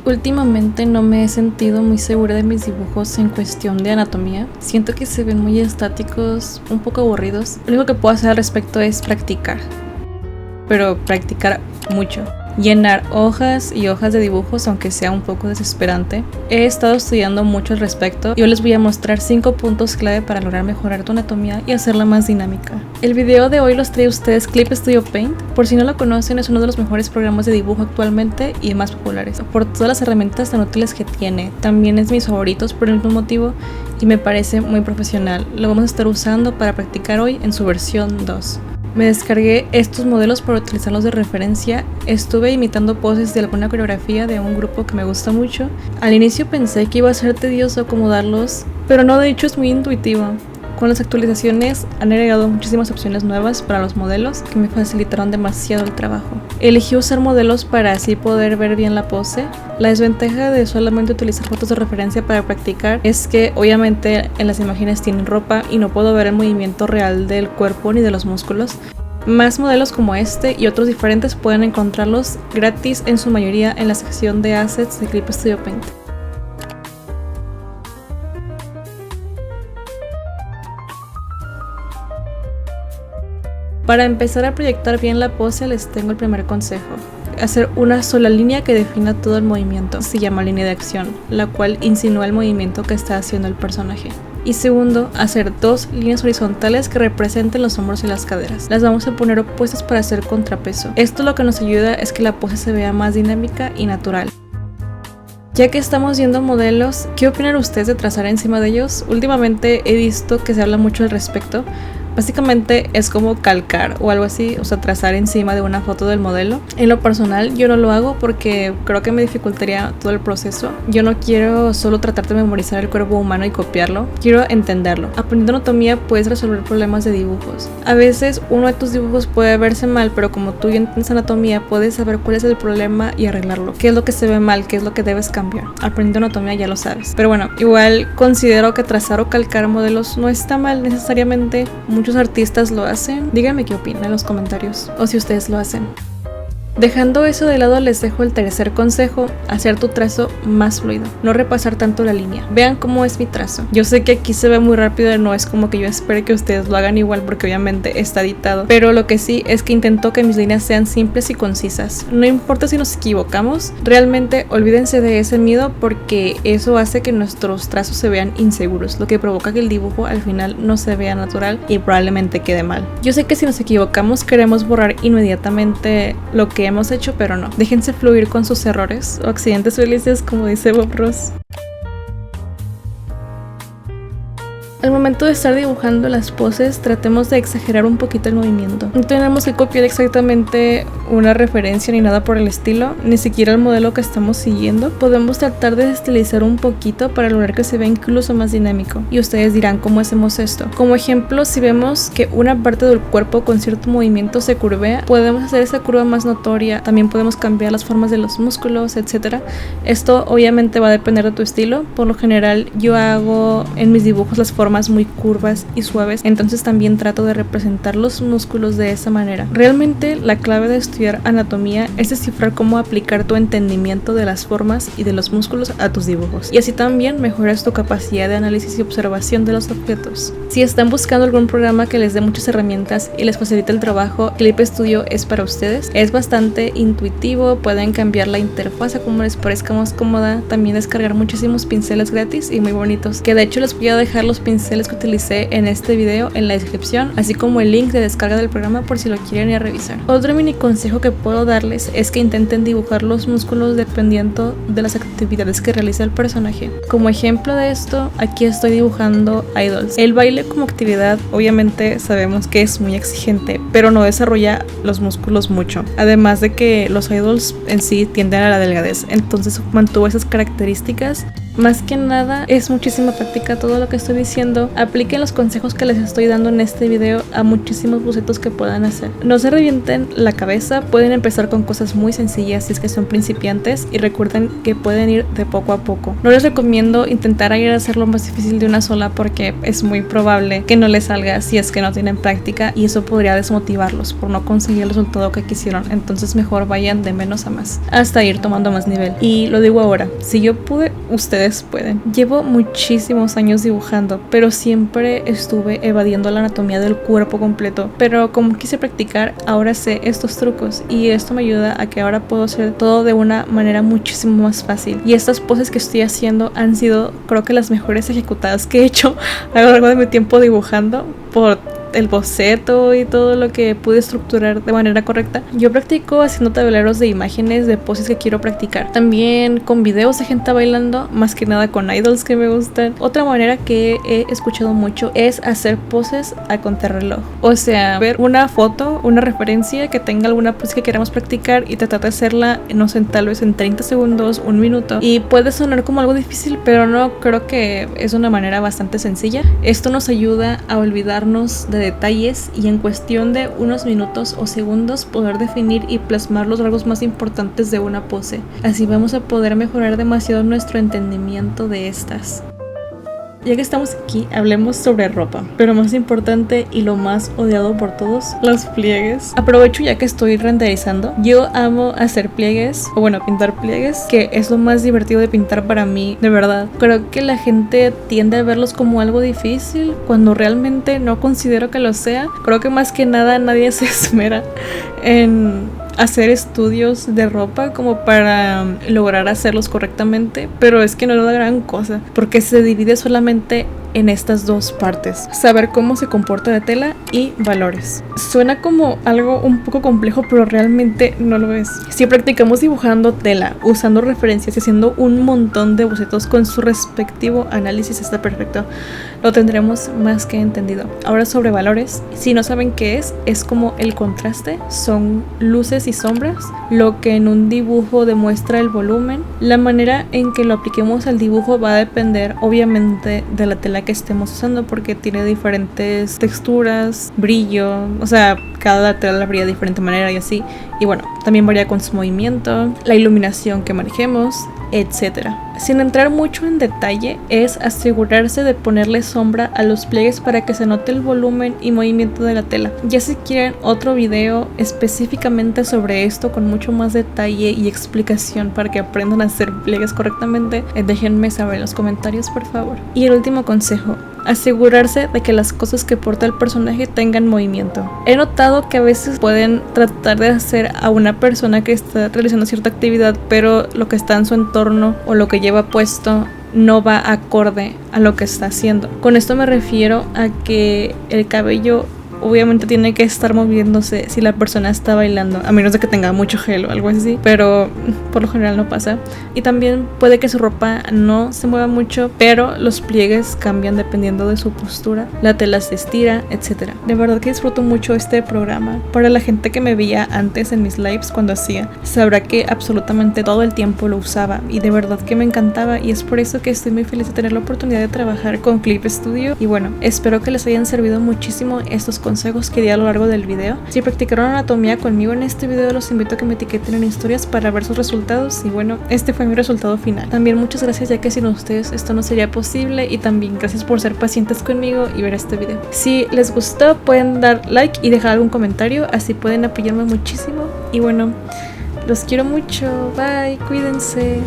Últimamente no me he sentido muy segura de mis dibujos en cuestión de anatomía. Siento que se ven muy estáticos, un poco aburridos. Lo único que puedo hacer al respecto es practicar, pero practicar mucho. Llenar hojas y hojas de dibujos, aunque sea un poco desesperante. He estado estudiando mucho al respecto y hoy les voy a mostrar 5 puntos clave para lograr mejorar tu anatomía y hacerla más dinámica. El video de hoy los trae a ustedes Clip Studio Paint. Por si no lo conocen, es uno de los mejores programas de dibujo actualmente y más populares, por todas las herramientas tan útiles que tiene. También es de mis favoritos por el mismo motivo y me parece muy profesional. Lo vamos a estar usando para practicar hoy en su versión 2. Me descargué estos modelos para utilizarlos de referencia. Estuve imitando poses de alguna coreografía de un grupo que me gusta mucho. Al inicio pensé que iba a ser tedioso acomodarlos, pero no, de hecho es muy intuitivo. Con las actualizaciones han agregado muchísimas opciones nuevas para los modelos que me facilitaron demasiado el trabajo. Elegí usar modelos para así poder ver bien la pose. La desventaja de solamente utilizar fotos de referencia para practicar es que obviamente en las imágenes tienen ropa y no puedo ver el movimiento real del cuerpo ni de los músculos. Más modelos como este y otros diferentes pueden encontrarlos gratis en su mayoría en la sección de Assets de Clip Studio Paint. Para empezar a proyectar bien la pose les tengo el primer consejo. Hacer una sola línea que defina todo el movimiento. Se llama línea de acción, la cual insinúa el movimiento que está haciendo el personaje. Y segundo, hacer 2 líneas horizontales que representen los hombros y las caderas. Las vamos a poner opuestas para hacer contrapeso. Esto lo que nos ayuda es que la pose se vea más dinámica y natural. Ya que estamos viendo modelos, ¿qué opinan ustedes de trazar encima de ellos? Últimamente he visto que se habla mucho al respecto. Básicamente es como calcar o algo así, o sea, trazar encima de una foto del modelo. En lo personal yo no lo hago porque creo que me dificultaría todo el proceso. Yo no quiero solo tratar de memorizar el cuerpo humano y copiarlo, quiero entenderlo. Aprendiendo anatomía puedes resolver problemas de dibujos. A veces uno de tus dibujos puede verse mal, pero como tú ya entiendes anatomía puedes saber cuál es el problema y arreglarlo. ¿Qué es lo que se ve mal? ¿Qué es lo que debes cambiar? Aprendiendo anatomía ya lo sabes. Pero bueno, igual considero que trazar o calcar modelos no está mal necesariamente. Muchos artistas lo hacen. Díganme qué opinan en los comentarios o si ustedes lo hacen. Dejando eso de lado les dejo el tercer consejo, hacer tu trazo más fluido, no repasar tanto la línea. Vean cómo es mi trazo. Yo sé que aquí se ve muy rápido, no es como que yo espere que ustedes lo hagan igual porque obviamente está editado, pero lo que sí es que intento que mis líneas sean simples y concisas. No importa si nos equivocamos, realmente olvídense de ese miedo porque eso hace que nuestros trazos se vean inseguros, lo que provoca que el dibujo al final no se vea natural y probablemente quede mal. Yo sé que si nos equivocamos queremos borrar inmediatamente lo que hemos hecho, pero no. Déjense fluir con sus errores o accidentes felices, como dice Bob Ross. Al momento de estar dibujando las poses, tratemos de exagerar un poquito el movimiento. No tenemos que copiar exactamente una referencia ni nada por el estilo, ni siquiera el modelo que estamos siguiendo. Podemos tratar de estilizar un poquito para lograr que se vea incluso más dinámico. Y ustedes dirán, ¿cómo hacemos esto? Como ejemplo, si vemos que una parte del cuerpo con cierto movimiento se curvea, podemos hacer esa curva más notoria. También podemos cambiar las formas de los músculos, etc. Esto obviamente va a depender de tu estilo. Por lo general, yo hago en mis dibujos las formas muy curvas y suaves, entonces también trato de representar los músculos de esa manera. Realmente la clave de estudiar anatomía es descifrar cómo aplicar tu entendimiento de las formas y de los músculos a tus dibujos, y así también mejoras tu capacidad de análisis y observación de los objetos. Si están buscando algún programa que les dé muchas herramientas y les facilite el trabajo, Clip Studio es para ustedes. Es bastante intuitivo, pueden cambiar la interfaz a como les parezca más cómoda, también descargar muchísimos pinceles gratis y muy bonitos, que de hecho les voy a dejar los pinceles que utilicé en este video en la descripción, así como el link de descarga del programa por si lo quieren ir a revisar. Otro mini consejo que puedo darles es que intenten dibujar los músculos dependiendo de las actividades que realiza el personaje. Como ejemplo de esto, aquí estoy dibujando idols. El baile como actividad obviamente sabemos que es muy exigente, pero no desarrolla los músculos mucho. Además de que los idols en sí tienden a la delgadez, entonces mantuvo esas características Más que nada es muchísima práctica todo lo que estoy diciendo. Apliquen los consejos que les estoy dando en este video a muchísimos bocetos que puedan hacer. No se revienten la cabeza, pueden empezar con cosas muy sencillas si es que son principiantes y recuerden que pueden ir de poco a poco. No les recomiendo intentar ir a hacerlo más difícil de una sola porque es muy probable que no les salga si es que no tienen práctica y eso podría desmotivarlos por no conseguir el resultado que quisieron. Entonces mejor vayan de menos a más hasta ir tomando más nivel. Y lo digo ahora, si yo pude, ustedes pueden. Llevo muchísimos años dibujando, pero siempre estuve evadiendo la anatomía del cuerpo completo. Pero como quise practicar, ahora sé estos trucos y esto me ayuda a que ahora puedo hacer todo de una manera muchísimo más fácil. Y estas poses que estoy haciendo han sido, creo que las mejores ejecutadas que he hecho a lo largo de mi tiempo dibujando por el boceto y todo lo que pude estructurar de manera correcta. Yo practico haciendo tableros de imágenes de poses que quiero practicar. También con videos de gente bailando, más que nada con idols que me gustan. Otra manera que he escuchado mucho es hacer poses a contrarreloj. O sea, ver una foto, una referencia que tenga alguna pose que queramos practicar y tratar de hacerla, no sé, tal vez en 30 segundos, un minuto. Y puede sonar como algo difícil, pero no, creo que es una manera bastante sencilla. Esto nos ayuda a olvidarnos de detalles y en cuestión de unos minutos o segundos poder definir y plasmar los rasgos más importantes de una pose. Así vamos a poder mejorar demasiado nuestro entendimiento de estas. Ya que estamos aquí, hablemos sobre ropa, pero más importante y lo más odiado por todos, los pliegues. Aprovecho ya que estoy renderizando. Yo amo hacer pliegues, o bueno, pintar pliegues, que es lo más divertido de pintar para mí, de verdad. Creo que la gente tiende a verlos como algo difícil, cuando realmente no considero que lo sea. Creo que más que nada nadie se esmera en hacer estudios de ropa como para lograr hacerlos correctamente, pero es que no es la gran cosa porque se divide solamente en estas dos partes: saber cómo se comporta la tela y valores. Suena como algo un poco complejo, pero realmente no lo es. Si practicamos dibujando tela, usando referencias y haciendo un montón de bocetos con su respectivo análisis, está perfecto. Lo tendremos más que entendido. Ahora sobre valores, si no saben qué es como el contraste, son luces y sombras, lo que en un dibujo demuestra el volumen. La manera en que lo apliquemos al dibujo va a depender obviamente de la tela que estemos usando porque tiene diferentes texturas, brillo, o sea, cada tela brilla de diferente manera y así. Y bueno, también varía con su movimiento, la iluminación que manejemos, etcétera. Sin entrar mucho en detalle, es asegurarse de ponerle sombra a los pliegues para que se note el volumen y movimiento de la tela. Ya si quieren otro video específicamente sobre esto con mucho más detalle y explicación para que aprendan a hacer pliegues correctamente, déjenme saber en los comentarios, por favor. Y el último consejo: asegurarse de que las cosas que porta el personaje tengan movimiento. He notado que a veces pueden tratar de hacer a una persona que está realizando cierta actividad, pero lo que está en su entorno o lo que lleva puesto no va acorde a lo que está haciendo. Con esto me refiero a que el cabello obviamente tiene que estar moviéndose si la persona está bailando, a menos de que tenga mucho gel o algo así, pero por lo general no pasa. Y también puede que su ropa no se mueva mucho, pero los pliegues cambian dependiendo de su postura, la tela se estira, etc. De verdad que disfruto mucho este programa. Para la gente que me veía antes en mis lives cuando hacía, sabrá que absolutamente todo el tiempo lo usaba y de verdad que me encantaba, y es por eso que estoy muy feliz de tener la oportunidad de trabajar con Clip Studio. Y bueno, espero que les hayan servido muchísimo estos consejos que di a lo largo del video. Si practicaron anatomía conmigo en este video, los invito a que me etiqueten en historias para ver sus resultados. Y bueno, este fue mi resultado final. También muchas gracias, ya que sin ustedes esto no sería posible, y también gracias por ser pacientes conmigo y ver este video. Si les gustó, pueden dar like y dejar algún comentario, así pueden apoyarme muchísimo. Y bueno, los quiero mucho, bye, cuídense.